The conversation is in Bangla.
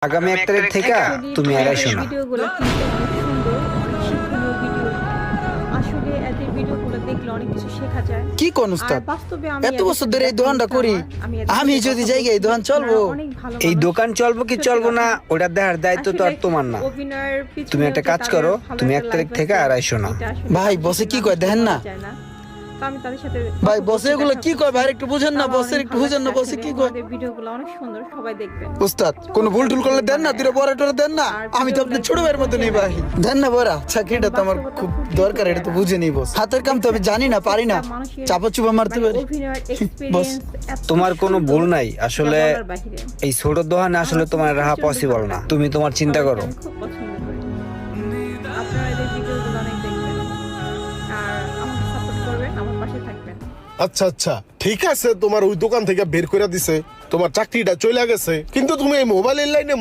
আগামী 1 তারিখ থেকে তুমি আর এসো না। ভিডিওগুলো কিন্তু অনেক সুন্দর, অনেক শিক্ষণীয় ভিডিও। আসলে এদের ভিডিওগুলো দেখলে অনেক কিছু শেখা যায়। কি কোন উস্তাদ, আর বাস্তবে আমি এত বছর ধরে এই দোকানটা করি, আমি যদি যাই এই দোকান চলবো? এই দোকান চলবো কি চলবো না ওটা দেখার দায়িত্ব তো আর তোমার না। তুমি একটা কাজ করো, তুমি 1 তারিখ থেকে আর আইসো না। ভাই বসে কি কয় দেখেন না? ভাই বসে এগুলো কি কয় ভাই একটু বুঝেন না, বসে একটু বুঝেন না, বসে কি কয়? ভিডিওগুলো অনেক সুন্দর, সবাই দেখবেন। উস্তাদ কোন ভুল টুল করলে দেন না, দুটো বড় টরে দেন না। আমি তো আপনার ছোট ভাইয়ের মতো নেই ভাই, দেন না বড়া। চাকরিটা তো আমার খুব দরকার, এটা তো বুঝে নিই বস। হাতের কাম তো আমি জানি না, পারি না, চাপা চুপা মারতে পারি। বস তোমার কোনো ভুল নাই, আসলে এই ছোট দোকানে আসলে তোমার রাহা পসিবল না। তুমি তোমার চিন্তা করো। খুব পছন্দ করি। আপনারা এদের ভিডিওগুলো অনেক দেখবেন আর আমাকে সাপোর্ট করবেন, আমার পাশে থাকবেন। আচ্ছা আচ্ছা ঠিক আছে, তোমার ওই দোকান থেকে বের করে দিছে, তোমার চাকরিটা চলে গেছে, কিন্তু তুমি এই মোবাইলের লাইনে